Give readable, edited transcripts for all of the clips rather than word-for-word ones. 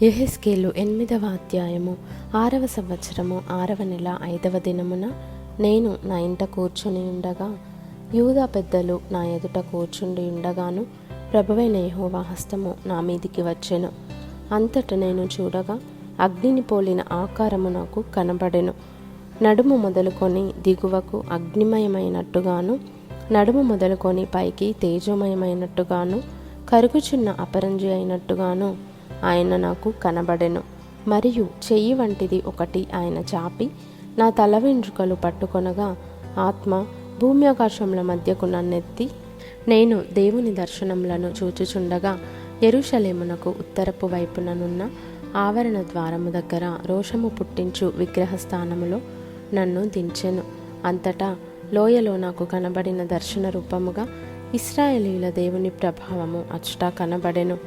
యెహెజ్కేలు 8వ అధ్యాయము 6వ సంవత్సరము 6వ నెల 5వ దినమున నేను నా ఇంట కూర్చుని ఉండగా యూదా పెద్దలు నా ఎదుట కూర్చుండి ఉండగాను ప్రభువైన యెహోవా హస్తము నా మీదికి వచ్చెను. అంతట నేను చూడగా అగ్నిని పోలిన ఆకారము నాకు కనబడెను. నడుము మొదలుకొని దిగువకు అగ్నిమయమైనట్టుగాను, నడుము మొదలుకొని పైకి తేజోమయమైనట్టుగాను, కరుగుచున్న అపరంజి అయినట్టుగాను ఆయన నాకు కనబడెను. మరియు చెయ్యి వంటిది ఒకటి ఆయన చాపి నా తల వెంట్రుకలు పట్టుకొనగా ఆత్మ భూమి ఆకాశముల మధ్యకు నన్నెత్తి నేను దేవుని దర్శనములను చూచుచుండగా యెరూషలేమునకు ఉత్తరపు వైపుననున్న ఆవరణ ద్వారము దగ్గర రోషము పుట్టించు విగ్రహస్థానములో నన్ను దించెను. అంతటా లోయలో నాకు కనబడిన దర్శన రూపముగా ఇశ్రాయేలీయుల దేవుని ప్రభావము అచ్చట కనబడెను.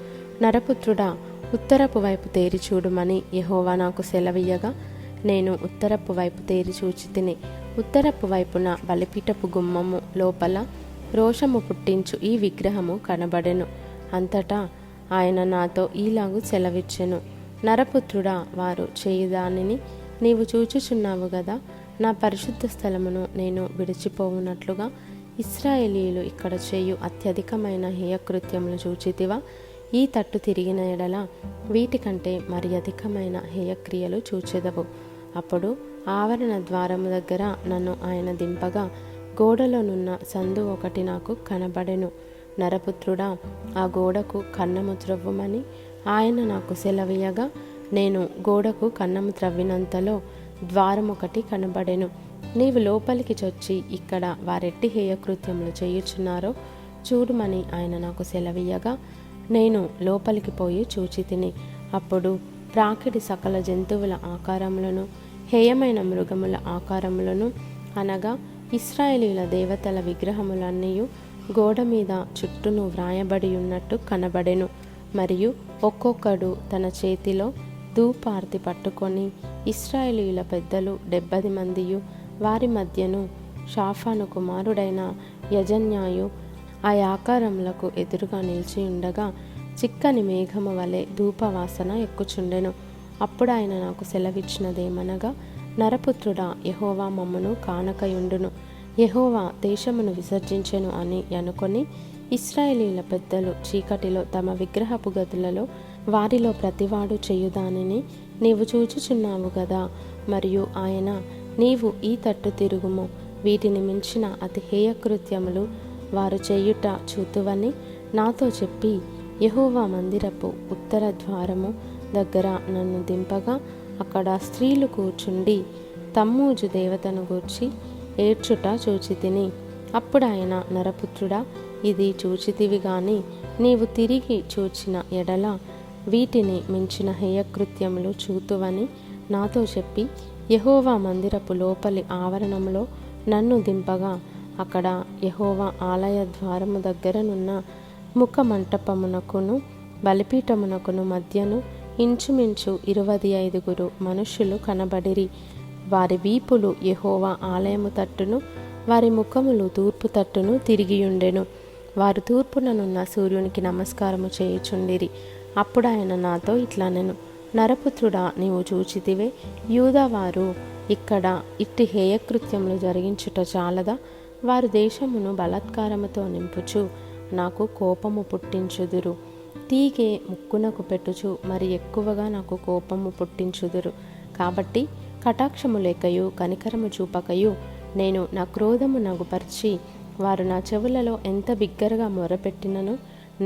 నరపుత్రుడా, ఉత్తరపు వైపు తేరి చూడుమని యెహోవా నాకు సెలవీయగా నేను ఉత్తరపు వైపు తేరి చూచి తిని, ఉత్తరపు వైపున బలిపీఠపు గుమ్మము లోపల రోషము పుట్టించు ఈ విగ్రహము కనబడెను. అంతటా ఆయన నాతో ఈలాగు సెలవిచ్చెను, నరపుత్రుడా, వారు చేయుదానిని నీవు చూచుచున్నావు గదా. నా పరిశుద్ధ స్థలమును నేను విడిచిపోవునట్లుగా ఇశ్రాయేలీయులు ఇక్కడ చేయు అత్యధికమైన హేయకృత్యములు చూచితివా? ఈ తట్టు తిరిగిన ఎడల వీటికంటే మరి అధికమైన హేయక్రియలు చూచెదవు. అప్పుడు ఆవరణ ద్వారము దగ్గర నన్ను ఆయన దింపగా గోడలోనున్న సందు ఒకటి నాకు కనబడెను. నరపుత్రుడా, ఆ గోడకు కన్నము త్రవ్వుమని ఆయన నాకు సెలవీయగా నేను గోడకు కన్నము త్రవ్వినంతలో ద్వారమొకటి కనబడెను. నీవు లోపలికి చొచ్చి ఇక్కడ వారెట్టి హేయకృత్యములు చేయుచున్నారో చూడుమని ఆయన నాకు సెలవీయగా నేను లోపలికి పోయి చూచి తిని, అప్పుడు ప్రాకిడి సకల జంతువుల ఆకారములను, హేయమైన మృగముల ఆకారములను, అనగా ఇశ్రాయేలీయుల దేవతల విగ్రహములన్నీ గోడ మీద చుట్టూను వ్రాయబడి ఉన్నట్టు కనబడెను. మరియు ఒక్కొక్కడు తన చేతిలో ధూపార్తి పట్టుకొని, ఇశ్రాయేలీయుల పెద్దలు 70 మందియు, వారి మధ్యను షాఫాను కుమారుడైన యజన్యాయు ఆ ఆకారములకు ఎదురుగా నిలిచి ఉండగా చిక్కని మేఘము వలె ధూపవాసన ఎక్కుచుండెను. అప్పుడు ఆయన నాకు సెలవిచ్చినదేమనగా, నరపుత్రుడా, యెహోవా మమ్మును కానకయుండును, యెహోవా దేశమును విసర్జించెను అని అనుకొని ఇశ్రాయేలీయుల పెద్దలు చీకటిలో తమ విగ్రహపు గదులలో వారిలో ప్రతివాడు చేయుదానిని నీవు చూచుచున్నావు గదా. మరియు ఆయన, నీవు ఈ తట్టు తిరుగుము, వీటిని మించిన అతి హేయకృత్యములు వారు చేయుట చూతువని నాతో చెప్పి యెహోవా మందిరపు ఉత్తర ద్వారము దగ్గర నన్ను దింపగా అక్కడ స్త్రీలు కూర్చుండి తమ్మూజు దేవతను గూర్చి ఏడ్చుట చూచితిని. అప్పుడు ఆయన, నరపుత్రుడా, ఇది చూచితివి గాని నీవు తిరిగి చూచిన ఎడల వీటిని మించిన హేయకృత్యములు చూతువని నాతో చెప్పి యెహోవా మందిరపు లోపలి ఆవరణములో నన్ను దింపగా అక్కడ యెహోవా ఆలయ ద్వారము దగ్గరనున్న ముఖ మంటపమునకును బలిపీఠమునకును మధ్యను ఇంచుమించు 25 మనుష్యులు కనబడిరి. వారి వీపులు యెహోవా ఆలయము తట్టును, వారి ముఖములు తూర్పు తట్టును తిరిగియుండెను. వారు తూర్పుననున్న సూర్యునికి నమస్కారము చేయుచుండిరి. అప్పుడు ఆయన నాతో ఇట్లనెను, నరపుత్రుడా, నీవు చూచితివే, యూదా వారు ఇక్కడ ఇట్టి హేయకృత్యములు జరిగించుట చాలదా? వారు దేశమును బలాత్కారముతో నింపుచు నాకు కోపము పుట్టించుదురు. తీగే ముక్కునకు పెట్టుచు మరి ఎక్కువగా నాకు కోపము పుట్టించుదురు. కాబట్టి కటాక్షము లేకయు కనికరము చూపకయు నేను నా క్రోధము నగుపర్చి వారు నా చెవులలో ఎంత బిగ్గరగా మొరపెట్టినను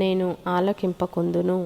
నేను ఆలకింపకుందును.